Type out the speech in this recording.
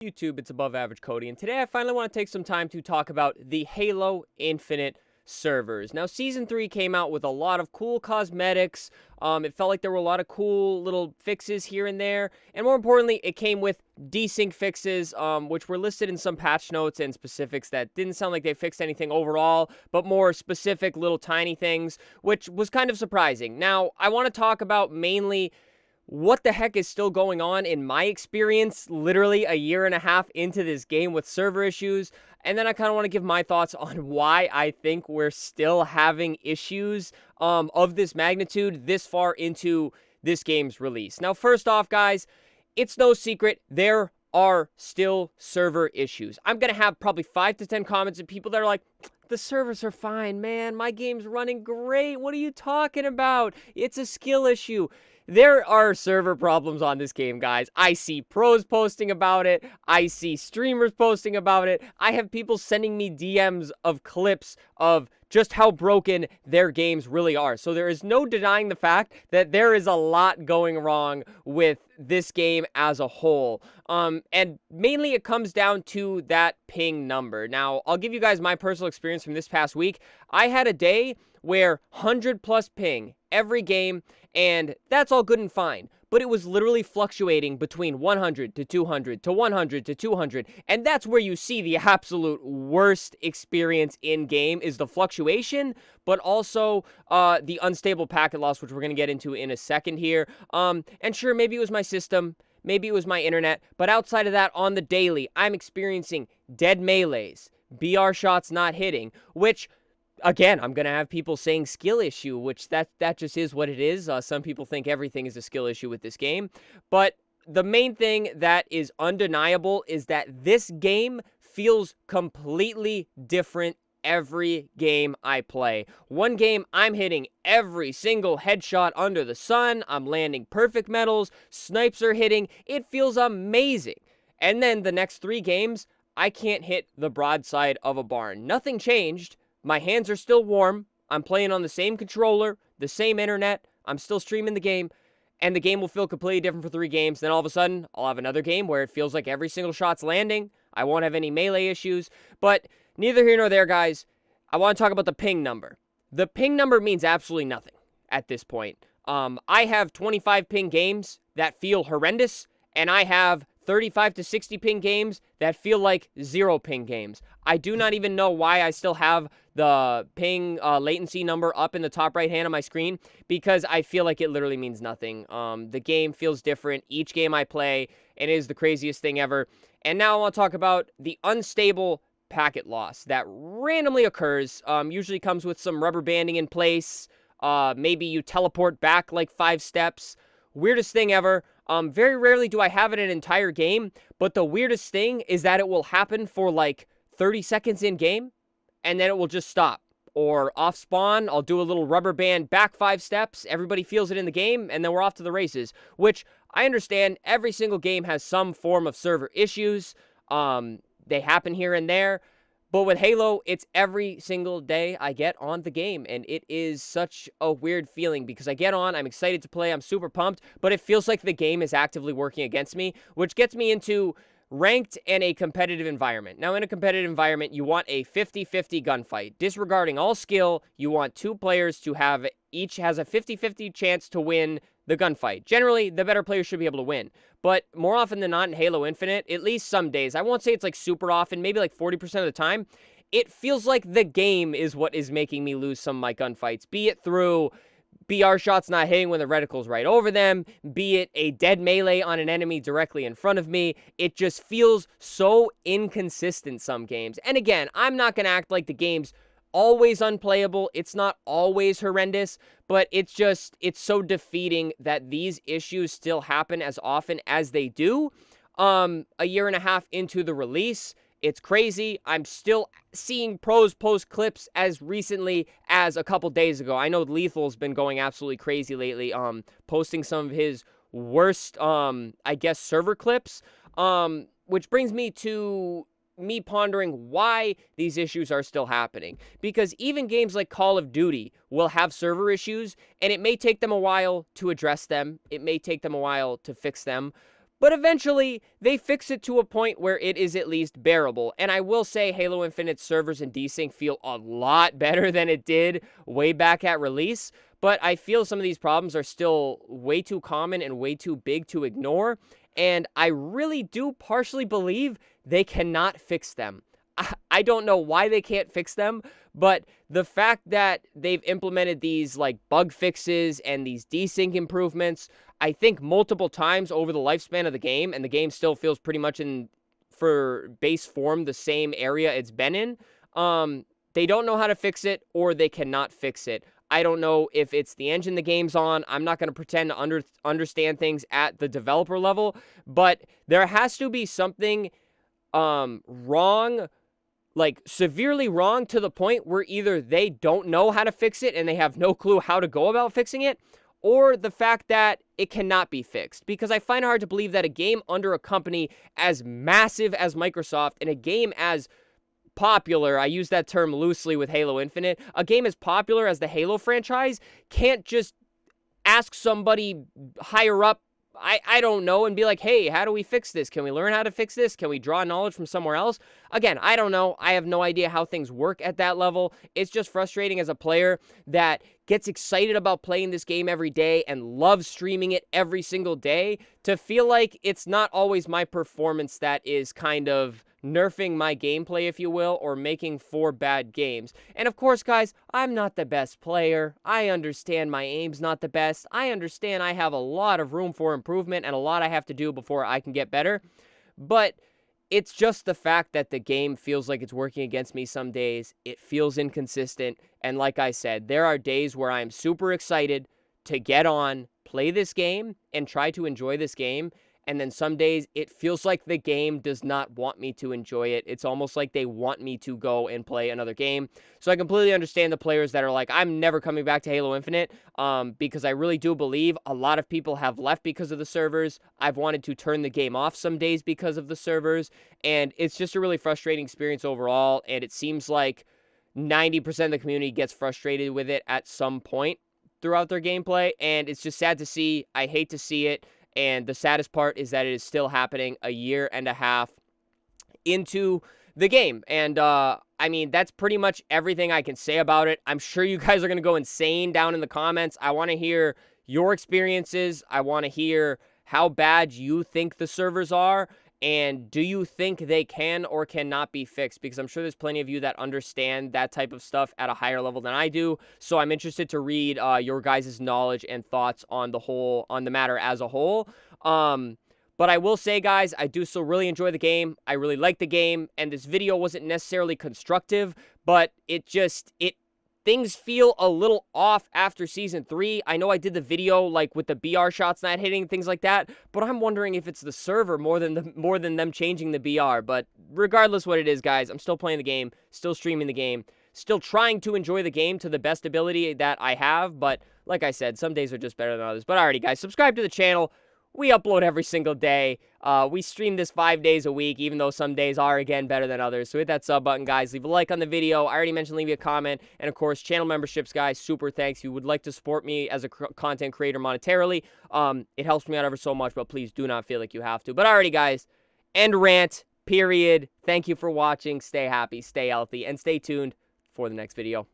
YouTube, it's Above Average Cody, and today I finally want to take some time to talk about the Halo Infinite servers. Now, Season 3 came out with a lot of cool cosmetics. It felt like there were a lot of cool little fixes here and there, and more importantly, it came with desync fixes, which were listed in some patch notes and specifics that didn't sound like they fixed anything overall, but more specific little tiny things, which was kind of surprising. Now, I want to talk about mainly what the heck is still going on in my experience, literally a year and a half into this game with server issues. And then I kind of want to give my thoughts on why I think we're still having issues of this magnitude this far into this game's release. Now, first off, guys, it's no secret there are still server issues. I'm going to have probably 5 to 10 comments of people that are like, the servers are fine, man. My game's running great. What are you talking about? It's a skill issue. There are server problems on this game, guys. I see pros posting about it. I see streamers posting about it. I have people sending me DMs of clips of just how broken their games really are. So there is no denying the fact that there is a lot going wrong with this game as a whole. And mainly it comes down to that ping number. Now, I'll give you guys my personal experience from this past week. I had a day where 100 plus ping every game, and that's all good and fine. But it was literally fluctuating between 100 to 200 to 100 to 200. And that's where you see the absolute worst experience in game is the fluctuation, but also the unstable packet loss, which we're going to get into in a second here. And sure, maybe it was my system. Maybe it was my internet. But outside of that, on the daily, I'm experiencing dead melees, BR shots not hitting, which again, I'm going to have people saying skill issue, which that just is what it is. Some people think everything is a skill issue with this game. But the main thing that is undeniable is that this game feels completely different every game I play. One game, I'm hitting every single headshot under the sun. I'm landing perfect medals. Snipes are hitting. It feels amazing. And then the next 3 games, I can't hit the broadside of a barn. Nothing changed. My hands are still warm. I'm playing on the same controller, the same internet. I'm still streaming the game, and the game will feel completely different for 3 games. Then all of a sudden, I'll have another game where it feels like every single shot's landing. I won't have any melee issues, but neither here nor there, guys. I want to talk about the ping number. The ping number means absolutely nothing at this point. I have 25 ping games that feel horrendous, and I have 35 to 60 ping games that feel like 0 ping games. I do not even know why I still have the ping latency number up in the top right hand of my screen, because I feel like it literally means nothing. The game feels different each game I play, and it is the craziest thing ever. And now I want to talk about the unstable packet loss that randomly occurs. Usually comes with some rubber banding in place. Maybe you teleport back like 5 steps. Weirdest thing ever. Very rarely do I have it an entire game, but the weirdest thing is that it will happen for like 30 seconds in game, and then it will just stop. Or off spawn, I'll do a little rubber band back 5 steps, everybody feels it in the game, and then we're off to the races. Which, I understand, every single game has some form of server issues. They happen here and there. But with Halo, it's every single day I get on the game, and it is such a weird feeling because I get on, I'm excited to play, I'm super pumped, but it feels like the game is actively working against me, which gets me into ranked and a competitive environment. Now, in a competitive environment, you want a 50-50 gunfight. Disregarding all skill, you want 2 players to have, each has a 50-50 chance to win the gunfight. Generally, the better player should be able to win. But more often than not in Halo Infinite, at least some days, I won't say it's like super often, maybe like 40% of the time, it feels like the game is what is making me lose some of my gunfights. Be it through BR shots not hitting when the reticle's right over them, be it a dead melee on an enemy directly in front of me. It just feels so inconsistent some games. And again, I'm not going to act like the game's always unplayable. It's not always horrendous, but it's so defeating that these issues still happen as often as they do. A year and a half into the release, it's crazy. I'm still seeing pros post clips as recently as a couple days ago. I know Lethal's been going absolutely crazy lately, posting some of his worst, I guess, server clips, which brings me to me pondering why these issues are still happening. Because even games like Call of Duty will have server issues, and it may take them a while to address them. It may take them a while to fix them. but eventually they fix it to a point where it is at least bearable. And I will say Halo Infinite servers and desync feel a lot better than it did way back at release, but I feel some of these problems are still way too common and way too big to ignore, and I really do partially believe they cannot fix them. I don't know why they can't fix them, but the fact that they've implemented these like bug fixes and these desync improvements, I think multiple times over the lifespan of the game, and the game still feels pretty much in, for base form, the same area it's been in. They don't know how to fix it, or they cannot fix it. I don't know if it's the engine the game's on. I'm not going to pretend to understand things at the developer level, but there has to be something wrong, like severely wrong, to the point where either they don't know how to fix it and they have no clue how to go about fixing it, or the fact that it cannot be fixed. Because I find it hard to believe that a game under a company as massive as Microsoft, and a game as popular, I use that term loosely with Halo Infinite, a game as popular as the Halo franchise can't just ask somebody higher up, I don't know, and be like, hey, how do we fix this? Can we learn how to fix this? Can we draw knowledge from somewhere else? Again, I don't know. I have no idea how things work at that level. It's just frustrating as a player that gets excited about playing this game every day and loves streaming it every single day, to feel like it's not always my performance that is kind of nerfing my gameplay, if you will, or making for bad games. And of course, guys, I'm not the best player. I understand my aim's not the best. I understand I have a lot of room for improvement and a lot I have to do before I can get better. But it's just the fact that the game feels like it's working against me some days. It feels inconsistent. And like I said, there are days where I'm super excited to get on, play this game, and try to enjoy this game. And then some days it feels like the game does not want me to enjoy it. It's almost like they want me to go and play another game. So I completely understand the players that are like, I'm never coming back to Halo Infinite, because I really do believe a lot of people have left because of the servers. I've wanted to turn the game off some days because of the servers, and it's just a really frustrating experience overall, and it seems like 90% of the community gets frustrated with it at some point throughout their gameplay, and it's just sad to see. I hate to see it. And the saddest part is that it is still happening a year and a half into the game. And, I mean, that's pretty much everything I can say about it. I'm sure you guys are going to go insane down in the comments. I want to hear your experiences. I want to hear how bad you think the servers are. And do you think they can or cannot be fixed? Because I'm sure there's plenty of you that understand that type of stuff at a higher level than I do. So I'm interested to read your guys' knowledge and thoughts on the matter as a whole. But I will say, guys, I do still really enjoy the game. I really like the game. And this video wasn't necessarily constructive, but things feel a little off after Season 3. I know I did the video, like, with the BR shots not hitting, things like that, but I'm wondering if it's the server more than them changing the BR. But regardless what it is, guys, I'm still playing the game, still streaming the game, still trying to enjoy the game to the best ability that I have, but like I said, some days are just better than others. But alrighty, guys, subscribe to the channel. We upload every single day. We stream this 5 days a week, even though some days are, again, better than others. So hit that sub button, guys. Leave a like on the video. I already mentioned leave a comment. And, of course, channel memberships, guys. Super thanks. If you would like to support me as a content creator monetarily, it helps me out ever so much, but please do not feel like you have to. But alrighty, guys, end rant, period. Thank you for watching. Stay happy, stay healthy, and stay tuned for the next video.